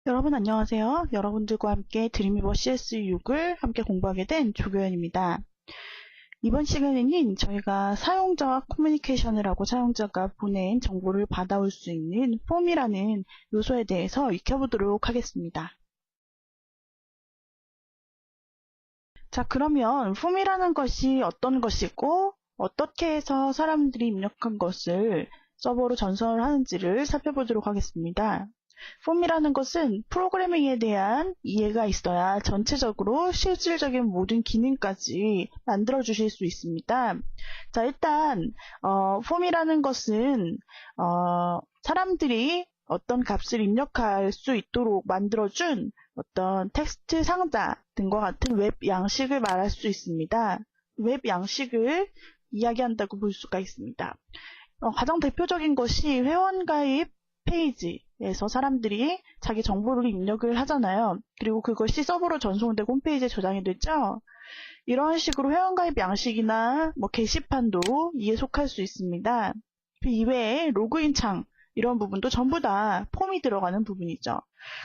여러분 안녕하세요. 여러분들과 함께 드림위버 CS6을 함께 공부하게 된 조교연입니다. 이번 시간에는 저희가 사용자와 커뮤니케이션을 하고 사용자가 보낸 정보를 받아올 수 있는 폼이라는 요소에 대해서 익혀보도록 하겠습니다. 자, 그러면 폼이라는 것이 어떤 것이고 어떻게 해서 사람들이 입력한 것을 서버로 전송을 하는지를 살펴보도록 하겠습니다. 폼이라는 것은 프로그래밍에 대한 이해가 있어야 전체적으로 실질적인 모든 기능까지 만들어 주실 수 있습니다. 자, 일단 폼이라는 것은 사람들이 어떤 값을 입력할 수 있도록 만들어준 어떤 텍스트 상자 등과 같은 웹 양식을 말할 수 있습니다. 웹 양식을 이야기한다고 볼 수가 있습니다. 가장 대표적인 것이 회원가입 페이지에서 사람들이 자기 정보를 입력을 하잖아요. 그리고 그것이 서버로 전송되고 홈페이지에 저장이 되죠. 이런 식으로 회원가입 양식이나 게시판도 이에 속할 수 있습니다. 그 이외에 로그인 창 이런 부분도 전부 다 폼이 들어가는 부분이죠.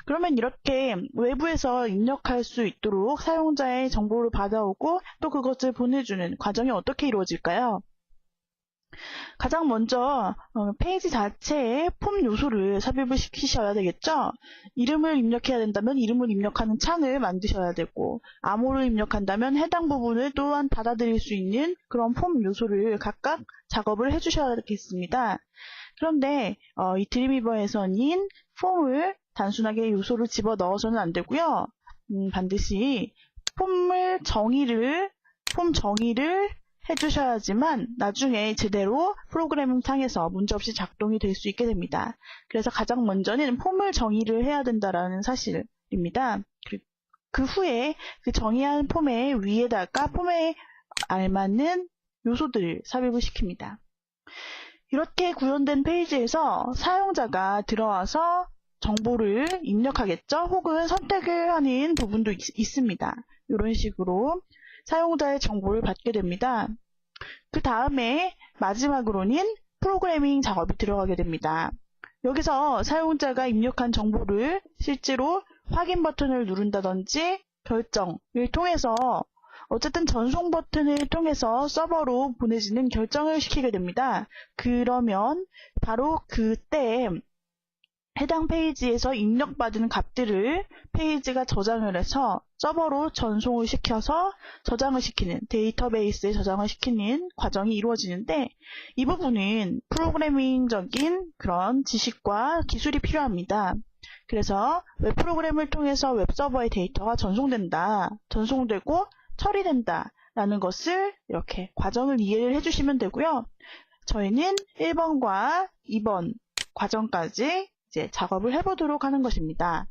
그러면 이렇게 외부에서 입력할 수 있도록 사용자의 정보를 받아오고 또 그것을 보내주는 과정이 어떻게 이루어질까요? 가장 먼저 페이지 자체에 폼 요소를 삽입을 시키셔야 되겠죠. 이름을 입력해야 된다면 이름을 입력하는 창을 만드셔야 되고, 암호를 입력한다면 해당 부분을 또한 받아들일 수 있는 그런 폼 요소를 각각 작업을 해주셔야겠습니다. 그런데 이 드림위버에서는 폼을 단순하게 요소를 집어넣어서는 안 되고요. 반드시 폼 정의를 해주셔야지만 나중에 제대로 프로그래밍 창에서 문제없이 작동이 될 수 있게 됩니다. 그래서 가장 먼저는 폼을 정의를 해야 된다는 사실입니다. 그 후에 그 정의한 폼의 위에다가 폼에 알맞는 요소들을 삽입을 시킵니다. 이렇게 구현된 페이지에서 사용자가 들어와서 정보를 입력하겠죠? 혹은 선택을 하는 부분도 있습니다. 이런 식으로 사용자의 정보를 받게 됩니다. 그 다음에 마지막으로는 프로그래밍 작업이 들어가게 됩니다. 여기서 사용자가 입력한 정보를 실제로 확인 버튼을 누른다든지 결정을 통해서 어쨌든 전송 버튼을 통해서 서버로 보내지는 결정을 시키게 됩니다. 그러면 바로 그때 해당 페이지에서 입력받은 값들을 페이지가 저장을 해서 서버로 전송을 시켜서 저장을 시키는, 데이터베이스에 저장을 시키는 과정이 이루어지는데, 이 부분은 프로그래밍적인 그런 지식과 기술이 필요합니다. 그래서 웹 프로그램을 통해서 웹 서버의 데이터가 전송되고 처리된다 라는 것을 이렇게 과정을 이해를 해주시면 되고요. 저희는 1번과 2번 과정까지 이제 작업을 해보도록 하는 것입니다.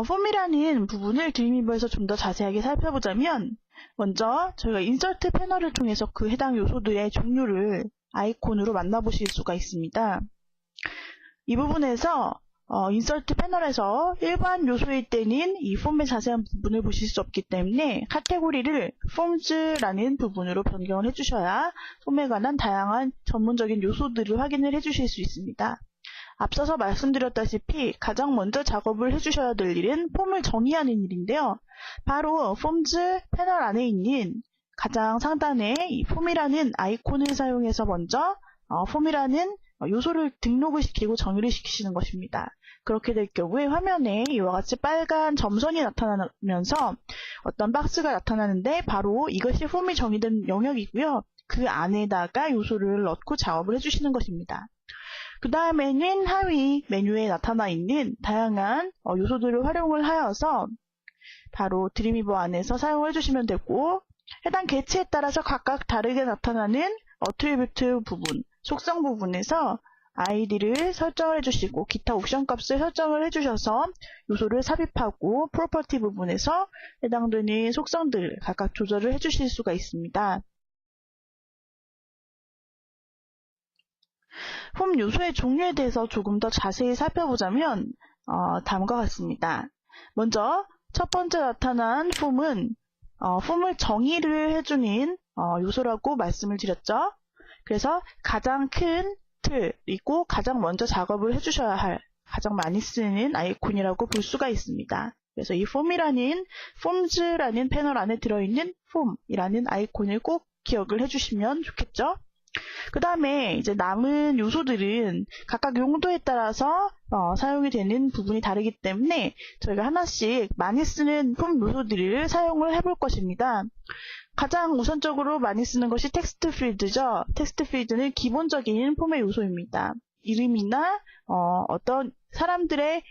폼이라는 부분을 드림위버에서 좀 더 자세하게 살펴보자면, 먼저 저희가 인서트 패널을 통해서 그 해당 요소들의 종류를 아이콘으로 만나보실 수가 있습니다. 이 부분에서 인서트 패널에서 일반 요소일 때는 이 폼의 자세한 부분을 보실 수 없기 때문에 카테고리를 폼즈라는 부분으로 변경을 해주셔야 폼에 관한 다양한 전문적인 요소들을 확인을 해주실 수 있습니다. 앞서서 말씀드렸다시피 가장 먼저 작업을 해주셔야 될 일은 폼을 정의하는 일인데요. 바로 폼즈 패널 안에 있는 가장 상단에 이 폼이라는 아이콘을 사용해서 먼저 폼이라는 요소를 등록을 시키고 정의를 시키시는 것입니다. 그렇게 될 경우에 화면에 이와 같이 빨간 점선이 나타나면서 어떤 박스가 나타나는데 바로 이것이 폼이 정의된 영역이고요. 그 안에다가 요소를 넣고 작업을 해주시는 것입니다. 그 다음에는 하위 메뉴에 나타나 있는 다양한 요소들을 활용을 하여서 바로 드림위버 안에서 사용을 해주시면 되고, 해당 개체에 따라서 각각 다르게 나타나는 어트리뷰트 부분, 속성 부분에서 아이디를 설정을 해주시고 기타 옵션 값을 설정을 해주셔서 요소를 삽입하고 프로퍼티 부분에서 해당되는 속성들을 각각 조절을 해주실 수가 있습니다. 폼 요소의 종류에 대해서 조금 더 자세히 살펴보자면 다음과 같습니다. 먼저 첫 번째 나타난 폼은 폼을 정의를 해주는 요소라고 말씀을 드렸죠. 그래서 가장 큰 텍스트이고 가장 먼저 작업을 해주셔야 할 가장 많이 쓰는 아이콘이라고 볼 수가 있습니다. 그래서 이 폼즈라는 패널 안에 들어있는 폼이라는 아이콘을 꼭 기억을 해주시면 좋겠죠. 그 다음에 이제 남은 요소들은 각각 용도에 따라서 사용이 되는 부분이 다르기 때문에 저희가 하나씩 많이 쓰는 폼 요소들을 사용을 해볼 것입니다. 가장 우선적으로 많이 쓰는 것이 텍스트 필드죠. 텍스트 필드는 기본적인 폼의 요소입니다. 이름이나 어떤 사람들의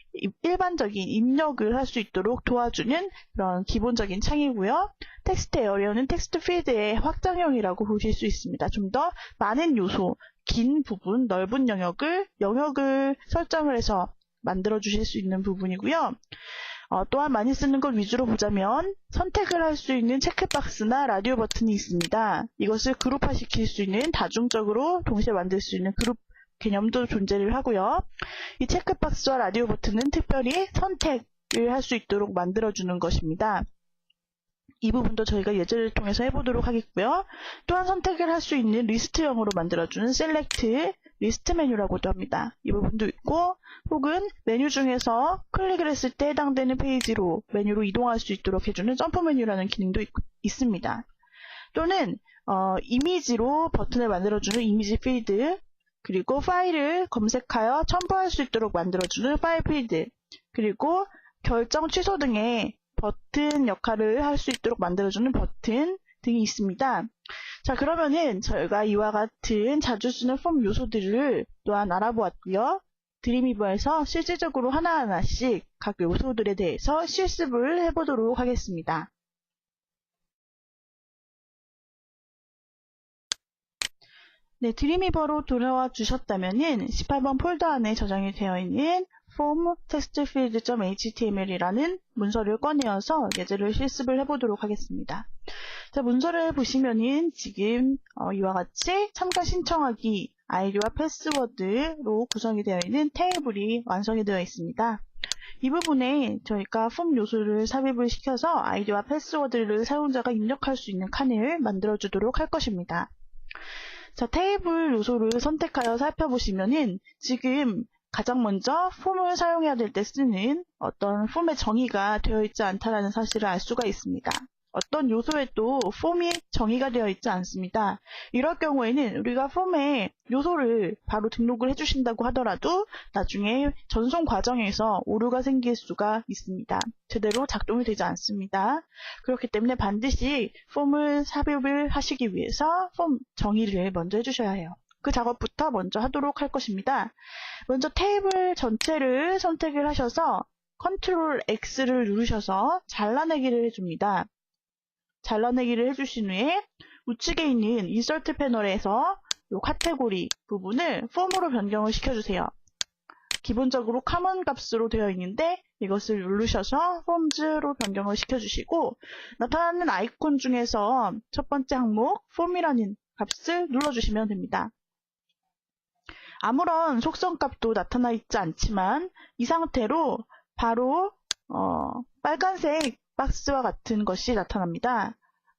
일반적인 입력을 할 수 있도록 도와주는 그런 기본적인 창이고요. 텍스트 에어리어는 텍스트 필드의 확장형이라고 보실 수 있습니다. 좀 더 많은 요소, 긴 부분, 넓은 영역을 설정을 해서 만들어 주실 수 있는 부분이고요. 또한 많이 쓰는 것 위주로 보자면 선택을 할 수 있는 체크박스나 라디오 버튼이 있습니다. 이것을 그룹화시킬 수 있는 다중적으로 동시에 만들 수 있는 그룹 개념도 존재를 하고요. 이 체크박스와 라디오 버튼은 특별히 선택을 할 수 있도록 만들어주는 것입니다. 이 부분도 저희가 예제를 통해서 해보도록 하겠고요. 또한 선택을 할 수 있는 리스트형으로 만들어주는 셀렉트, 리스트 메뉴라고도 합니다. 이 부분도 있고, 혹은 메뉴 중에서 클릭을 했을 때 해당되는 페이지로 메뉴로 이동할 수 있도록 해주는 점프 메뉴라는 기능도 있습니다. 또는 이미지로 버튼을 만들어주는 이미지 필드, 그리고 파일을 검색하여 첨부할 수 있도록 만들어주는 파일 필드, 그리고 결정 취소 등의 버튼 역할을 할 수 있도록 만들어주는 버튼 등이 있습니다. 자, 그러면은 저희가 이와 같은 자주 쓰는 폼 요소들을 또한 알아보았고요. 드림위버에서 실질적으로 하나하나씩 각 요소들에 대해서 실습을 해보도록 하겠습니다. 네, 드림위버로 돌아와 주셨다면은 18번 폴더 안에 저장이 되어 있는 form textfield.html이라는 문서를 꺼내어서 예제를 실습을 해보도록 하겠습니다. 자, 문서를 보시면은 지금 이와 같이 참가 신청하기 아이디와 패스워드로 구성이 되어 있는 테이블이 완성이 되어 있습니다. 이 부분에 저희가 폼 요소를 삽입을 시켜서 아이디와 패스워드를 사용자가 입력할 수 있는 칸을 만들어 주도록 할 것입니다. 자, 테이블 요소를 선택하여 살펴보시면은 지금 가장 먼저 폼을 사용해야 될 때 쓰는 어떤 폼의 정의가 되어 있지 않다는 사실을 알 수가 있습니다. 어떤 요소에도 폼이 정의가 되어 있지 않습니다. 이럴 경우에는 우리가 폼에 요소를 바로 등록을 해주신다고 하더라도 나중에 전송 과정에서 오류가 생길 수가 있습니다. 제대로 작동이 되지 않습니다. 그렇기 때문에 반드시 폼을 삽입을 하시기 위해서 폼 정의를 먼저 해주셔야 해요. 그 작업부터 먼저 하도록 할 것입니다. 먼저 테이블 전체를 선택을 하셔서 컨트롤 X를 누르셔서 잘라내기를 해줍니다. 잘라내기를 해주신 후에 우측에 있는 인서트 패널에서 이 카테고리 부분을 폼으로 변경을 시켜주세요. 기본적으로 커먼 값으로 되어 있는데 이것을 누르셔서 폼즈로 변경을 시켜주시고 나타나는 아이콘 중에서 첫 번째 항목 폼이라는 값을 눌러주시면 됩니다. 아무런 속성값도 나타나 있지 않지만 이 상태로 바로 빨간색 박스와 같은 것이 나타납니다.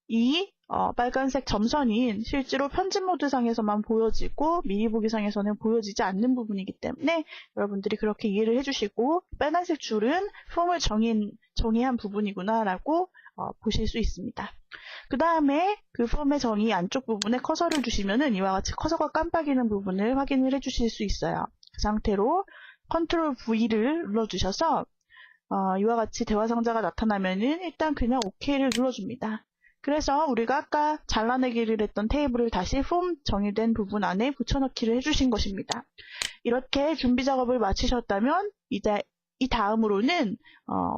이 빨간색 점선이 실제로 편집 모드상에서만 보여지고 미리 보기상에서는 보여지지 않는 부분이기 때문에 여러분들이 그렇게 이해를 해주시고 빨간색 줄은 폼을 정의한 부분이구나 라고 보실 수 있습니다. 그 다음에 그 폼의 정의 안쪽 부분에 커서를 두시면은 이와 같이 커서가 깜빡이는 부분을 확인을 해주실 수 있어요. 그 상태로 컨트롤 V를 눌러주셔서 이와 같이 대화 상자가 나타나면은 일단 그냥 OK를 눌러줍니다. 그래서 우리가 아까 잘라내기를 했던 테이블을 다시 폼 정의된 부분 안에 붙여넣기를 해주신 것입니다. 이렇게 준비 작업을 마치셨다면 이제 이 다음으로는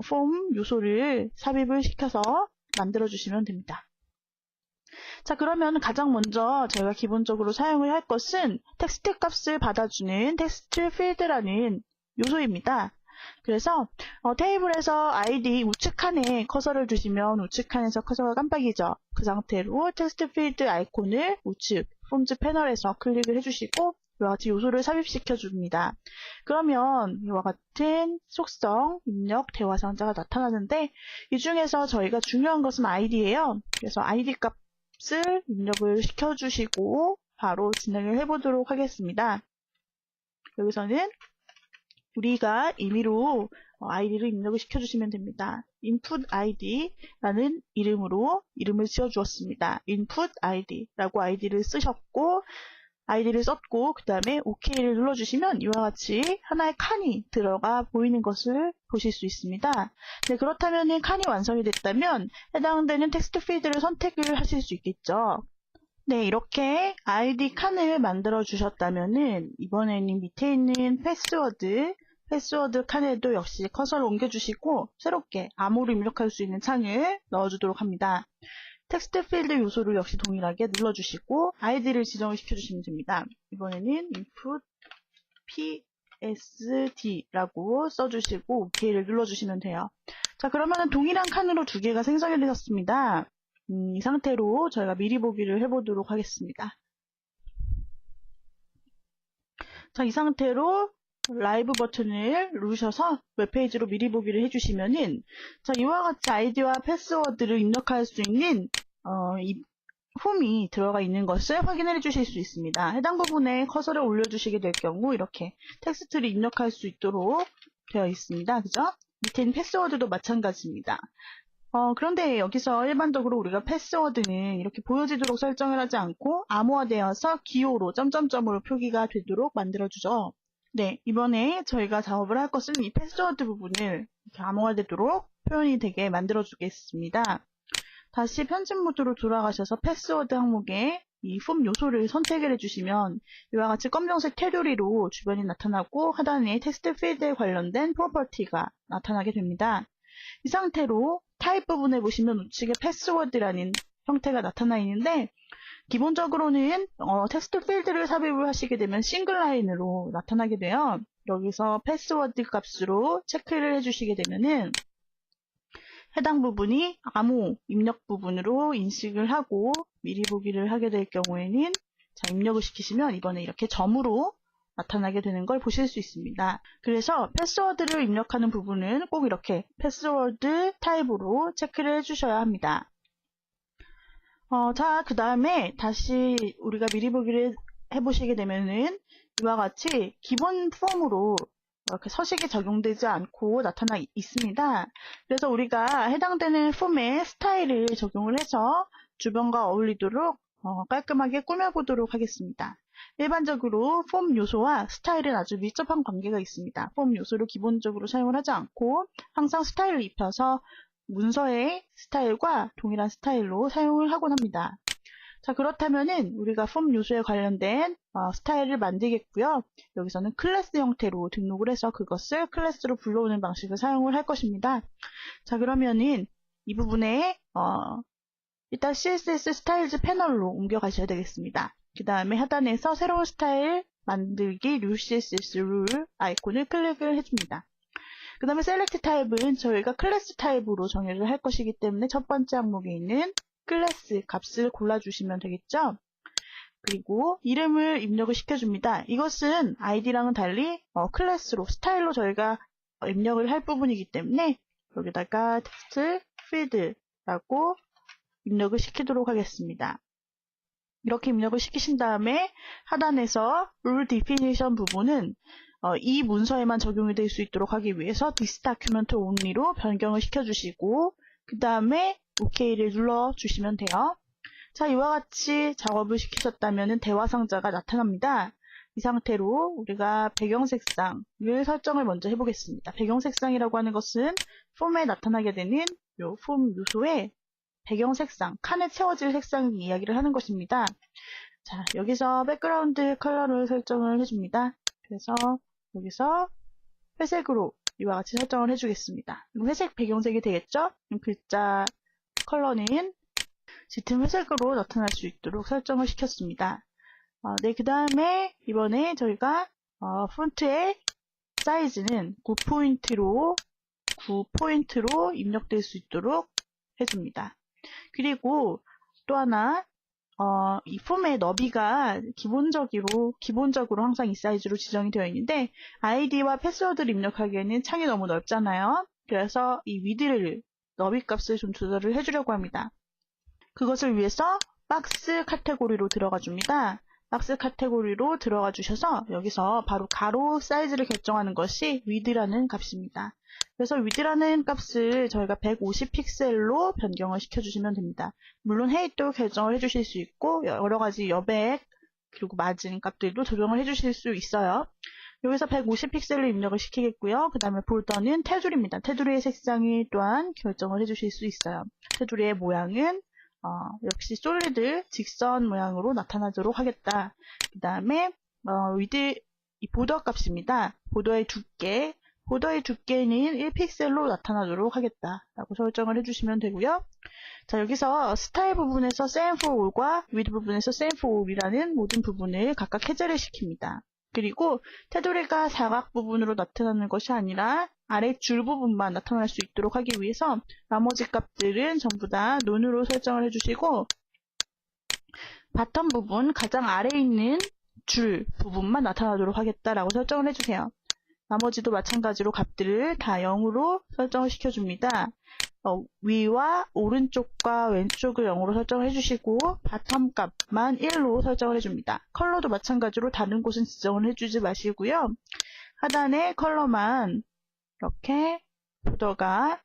폼 요소를 삽입을 시켜서 만들어주시면 됩니다. 자, 그러면 가장 먼저 저희가 기본적으로 사용을 할 것은 텍스트 값을 받아주는 텍스트 필드라는 요소입니다. 그래서 테이블에서 아이디 우측칸에 커서를 두시면 우측칸에서 커서가 깜빡이죠. 그 상태로 텍스트 필드 아이콘을 우측 폼즈 패널에서 클릭을 해주시고 이와 같이 요소를 삽입시켜 줍니다. 그러면 이와 같은 속성, 입력, 대화 상자가 나타나는데 이 중에서 저희가 중요한 것은 아이디예요. 그래서 아이디 값을 입력을 시켜주시고 바로 진행을 해보도록 하겠습니다. 여기서는 우리가 임의로 아이디를 입력을 시켜주시면 됩니다. input id라는 이름으로 이름을 지어주었습니다. input id라고 아이디를 쓰셨고 아이디를 썼고 그 다음에 OK를 눌러주시면 이와 같이 하나의 칸이 들어가 보이는 것을 보실 수 있습니다. 네, 그렇다면 칸이 완성이 됐다면 해당되는 텍스트 필드를 선택을 하실 수 있겠죠. 네, 이렇게 아이디 칸을 만들어 주셨다면은 이번에는 밑에 있는 패스워드 칸에도 역시 커서를 옮겨주시고 새롭게 암호를 입력할 수 있는 창을 넣어주도록 합니다. 텍스트 필드 요소를 역시 동일하게 눌러주시고 아이디를 지정을 시켜주시면 됩니다. 이번에는 input psd라고 써주시고 OK를 눌러주시면 돼요. 자, 그러면은 동일한 칸으로 두 개가 생성이 되었습니다. 이 상태로 저희가 미리 보기를 해보도록 하겠습니다. 자, 이 상태로 라이브 버튼을 누르셔서 웹페이지로 미리 보기를 해주시면은 자, 이와 같이 아이디와 패스워드를 입력할 수 있는 이 폼이 들어가 있는 것을 확인해 주실 수 있습니다. 해당 부분에 커서를 올려주시게 될 경우 이렇게 텍스트를 입력할 수 있도록 되어 있습니다. 그죠? 밑에 있는 패스워드도 마찬가지입니다. 그런데 여기서 일반적으로 우리가 패스워드는 이렇게 보여지도록 설정을 하지 않고 암호화되어서 기호로 점점점으로 표기가 되도록 만들어주죠. 네, 이번에 저희가 작업을 할 것은 이 패스워드 부분을 이렇게 암호화되도록 표현이 되게 만들어주겠습니다. 다시 편집 모드로 돌아가셔서 패스워드 항목에 이 폼 요소를 선택을 해주시면 이와 같이 검정색 테두리로 주변이 나타나고 하단에 텍스트 필드에 관련된 프로퍼티가 나타나게 됩니다. 이 상태로 타입 부분에 보시면 우측에 패스워드라는 형태가 나타나 있는데 기본적으로는 텍스트 필드를 삽입을 하시게 되면 싱글 라인으로 나타나게 돼요. 여기서 패스워드 값으로 체크를 해주시게 되면은 해당 부분이 암호 입력 부분으로 인식을 하고 미리 보기를 하게 될 경우에는 자, 입력을 시키시면 이번에 이렇게 점으로 나타나게 되는 걸 보실 수 있습니다. 그래서 패스워드를 입력하는 부분은 꼭 이렇게 패스워드 타입으로 체크를 해주셔야 합니다. 자, 그 다음에 다시 우리가 미리 보기를 해보시게 되면은 이와 같이 기본 폼으로 이렇게 서식이 적용되지 않고 나타나 있습니다. 그래서 우리가 해당되는 폼의 스타일을 적용을 해서 주변과 어울리도록 깔끔하게 꾸며보도록 하겠습니다. 일반적으로 폼 요소와 스타일은 아주 밀접한 관계가 있습니다. 폼 요소를 기본적으로 사용을 하지 않고 항상 스타일을 입혀서 문서의 스타일과 동일한 스타일로 사용을 하곤 합니다. 자, 그렇다면은 우리가 폼 요소에 관련된 스타일을 만들겠고요. 여기서는 클래스 형태로 등록을 해서 그것을 클래스로 불러오는 방식을 사용을 할 것입니다. 자, 그러면은 이 부분에 일단 CSS 스타일즈 패널로 옮겨가셔야 되겠습니다. 그 다음에 하단에서 새로운 스타일 만들기 룰 CSS 룰 아이콘을 클릭을 해줍니다. 그 다음에 셀렉트 타입은 저희가 클래스 타입으로 정의를 할 것이기 때문에 첫 번째 항목에 있는 클래스 값을 골라주시면 되겠죠. 그리고 이름을 입력을 시켜줍니다. 이것은 아이디랑은 달리 클래스로 스타일로 저희가 입력을 할 부분이기 때문에 여기다가 텍스트 필드라고 입력을 시키도록 하겠습니다. 이렇게 입력을 시키신 다음에 하단에서 룰 디피니션 부분은 이 문서에만 적용이 될 수 있도록 하기 위해서 this document only로 변경을 시켜주시고 그 다음에 OK를 눌러주시면 돼요. 자, 이와 같이 작업을 시키셨다면 대화 상자가 나타납니다. 이 상태로 우리가 배경 색상을 설정을 먼저 해보겠습니다. 배경 색상이라고 하는 것은 폼에 나타나게 되는 요 폼 요소의 배경 색상, 칸에 채워질 색상 이야기를 하는 것입니다. 자, 여기서 백그라운드 컬러를 설정을 해줍니다. 그래서 여기서 회색으로 이와 같이 설정을 해주겠습니다. 회색 배경색이 되겠죠? 글자 컬러는 짙은 회색으로 나타날 수 있도록 설정을 시켰습니다. 네, 그 다음에 이번에 저희가 폰트의 사이즈는 9포인트로 입력될 수 있도록 해줍니다. 그리고 또 하나 이 폼의 너비가 기본적으로 항상 이 사이즈로 지정이 되어 있는데 아이디와 패스워드를 입력하기에는 창이 너무 넓잖아요. 그래서 이 위드를 너비 값을 좀 조절을 해주려고 합니다. 그것을 위해서 박스 카테고리로 들어가 줍니다. 박스 카테고리로 들어가 주셔서 여기서 바로 가로 사이즈를 결정하는 것이 width라는 값입니다. 그래서 width라는 값을 저희가 150 픽셀로 변경을 시켜주시면 됩니다. 물론 헤이트도 결정을 해주실 수 있고 여러 가지 여백 그리고 마진 값들도 조정을 해주실 수 있어요. 여기서 150 픽셀로 입력을 시키겠고요. 그 다음에 볼더는 테두리입니다. 테두리의 색상을 또한 결정을 해주실 수 있어요. 테두리의 모양은 역시 솔리드 직선 모양으로 나타나도록 하겠다. 그 다음에 width 이 보더 값입니다. 보더의 두께는 1픽셀로 나타나도록 하겠다라고 설정을 해주시면 되고요. 자, 여기서 스타일 부분에서 same for all과 width 부분에서 same for all이라는 모든 부분을 각각 해제를 시킵니다. 그리고 테두리가 사각 부분으로 나타나는 것이 아니라 아래줄 부분만 나타날 수 있도록 하기 위해서 나머지 값들은 전부 다 논으로 설정을 해주시고 바텀 부분, 가장 아래에 있는 줄 부분만 나타나도록 하겠다라고 설정을 해주세요. 나머지도 마찬가지로 값들을 다 0으로 설정을 시켜줍니다. 위와 오른쪽과 왼쪽을 0으로 설정을 해주시고 바텀 값만 1로 설정을 해줍니다. 컬러도 마찬가지로 다른 곳은 지정을 해주지 마시고요. 하단에 컬러만 이렇게 보더가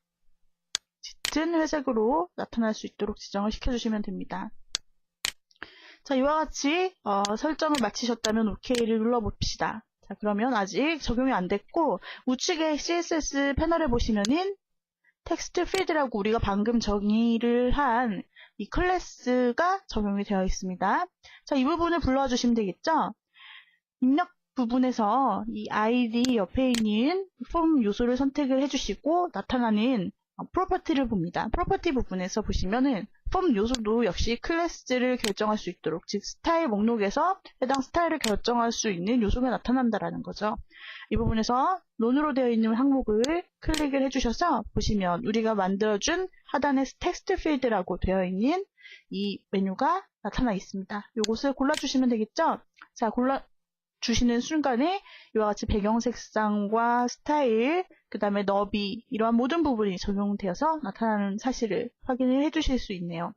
짙은 회색으로 나타날 수 있도록 지정을 시켜주시면 됩니다. 자, 이와 같이 설정을 마치셨다면 OK를 눌러봅시다. 자, 그러면 아직 적용이 안 됐고 우측에 CSS 패널에 보시면은 텍스트 필드라고 우리가 방금 정의를 한 이 클래스가 적용이 되어 있습니다. 자, 이 부분을 불러주시면 되겠죠? 입력 부분에서 이 ID 옆에 있는 폼 요소를 선택을 해주시고 나타나는 프로퍼티를 봅니다. 프로퍼티 부분에서 보시면은 폼 요소도 역시 클래스를 결정할 수 있도록, 즉 스타일 목록에서 해당 스타일을 결정할 수 있는 요소가 나타난다라는 거죠. 이 부분에서 논으로 되어 있는 항목을 클릭을 해주셔서 보시면 우리가 만들어준 하단에 텍스트 필드라고 되어 있는 이 메뉴가 나타나 있습니다. 이것을 골라주시면 되겠죠? 자, 골라주시는 순간에 이와 같이 배경 색상과 스타일, 그 다음에 너비 이러한 모든 부분이 적용되어서 나타나는 사실을 확인을 해주실 수 있네요.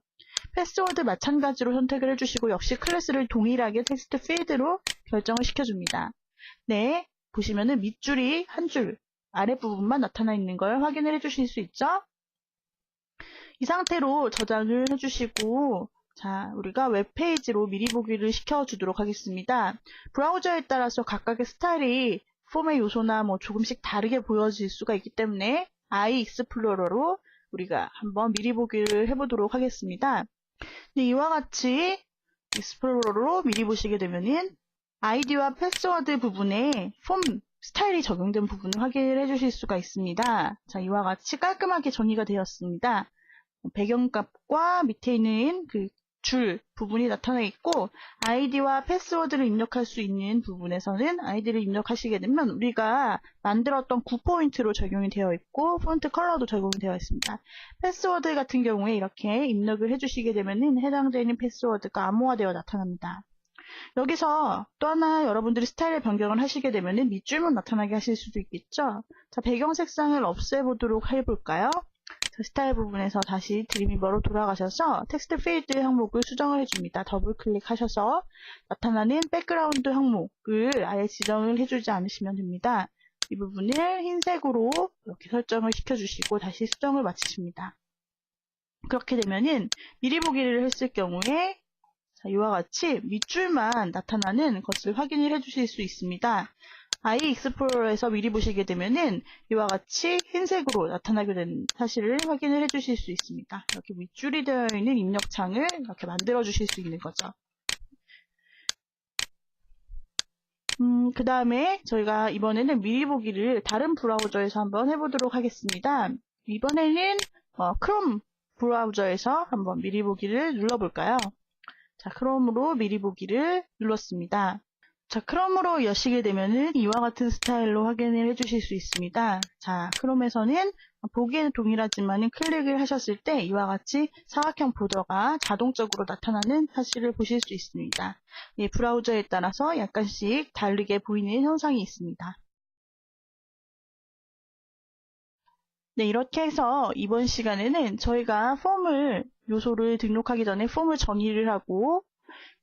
패스워드 마찬가지로 선택을 해주시고 역시 클래스를 동일하게 텍스트 필드로 결정을 시켜줍니다. 네, 보시면은 밑줄이 한 줄 아랫부분만 나타나 있는 걸 확인을 해주실 수 있죠? 이 상태로 저장을 해주시고 자, 우리가 웹페이지로 미리 보기를 시켜주도록 하겠습니다. 브라우저에 따라서 각각의 스타일이 폼의 요소나 뭐 조금씩 다르게 보여질 수가 있기 때문에 iExplorer로 우리가 한번 미리 보기를 해보도록 하겠습니다. 네, 이와 같이 익스플로러로 미리 보시게 되면은 아이디와 패스워드 부분에 폼 스타일이 적용된 부분을 확인을 해주실 수가 있습니다. 자, 이와 같이 깔끔하게 정리가 되었습니다. 배경값과 밑에 있는 그 줄 부분이 나타나 있고 아이디와 패스워드를 입력할 수 있는 부분에서는 아이디를 입력하시게 되면 우리가 만들었던 9포인트로 적용이 되어 있고 폰트 컬러도 적용이 되어 있습니다. 패스워드 같은 경우에 이렇게 입력을 해주시게 되면 해당되는 패스워드가 암호화되어 나타납니다. 여기서 또 하나 여러분들이 스타일의 변경을 하시게 되면 밑줄만 나타나게 하실 수도 있겠죠. 자, 배경 색상을 없애보도록 해볼까요? 자, 스타일 부분에서 다시 드림위버로 돌아가셔서 텍스트 필드 항목을 수정을 해줍니다. 더블 클릭하셔서 나타나는 백그라운드 항목을 아예 지정을 해주지 않으시면 됩니다. 이 부분을 흰색으로 이렇게 설정을 시켜주시고 다시 수정을 마치십니다. 그렇게 되면은 미리 보기를 했을 경우에 자, 이와 같이 밑줄만 나타나는 것을 확인을 해주실 수 있습니다. iExplorer에서 미리 보시게 되면은 이와 같이 흰색으로 나타나게 된 사실을 확인을 해주실 수 있습니다. 이렇게 밑줄이 되어 있는 입력창을 이렇게 만들어 주실 수 있는 거죠. 그 다음에 저희가 이번에는 미리 보기를 다른 브라우저에서 한번 해보도록 하겠습니다. 이번에는 크롬 브라우저에서 한번 미리 보기를 눌러볼까요? 자, 크롬으로 미리 보기를 눌렀습니다. 자, 크롬으로 여시게 되면은 이와 같은 스타일로 확인을 해주실 수 있습니다. 자, 크롬에서는 보기에는 동일하지만 클릭을 하셨을 때 이와 같이 사각형 보더가 자동적으로 나타나는 사실을 보실 수 있습니다. 예, 브라우저에 따라서 약간씩 다르게 보이는 현상이 있습니다. 네, 이렇게 해서 이번 시간에는 저희가 요소를 등록하기 전에 폼을 정의를 하고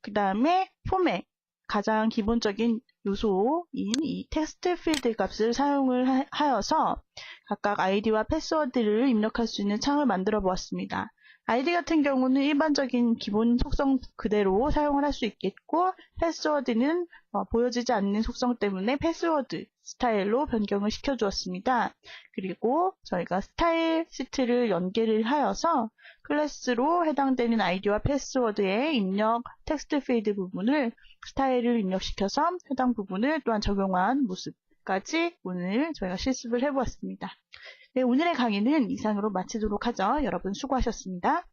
그 다음에 폼에 가장 기본적인 요소인 이 텍스트 필드 값을 사용을 하여서 각각 아이디와 패스워드를 입력할 수 있는 창을 만들어 보았습니다. 아이디 같은 경우는 일반적인 기본 속성 그대로 사용을 할 수 있겠고, 패스워드는 보여지지 않는 속성 때문에 패스워드 스타일로 변경을 시켜 주었습니다. 그리고 저희가 스타일 시트를 연계를 하여서 클래스로 해당되는 아이디와 패스워드의 입력 텍스트 필드 부분을 스타일을 입력시켜서 해당 부분을 또한 적용한 모습까지 오늘 저희가 실습을 해보았습니다. 네, 오늘의 강의는 이상으로 마치도록 하죠. 여러분 수고하셨습니다.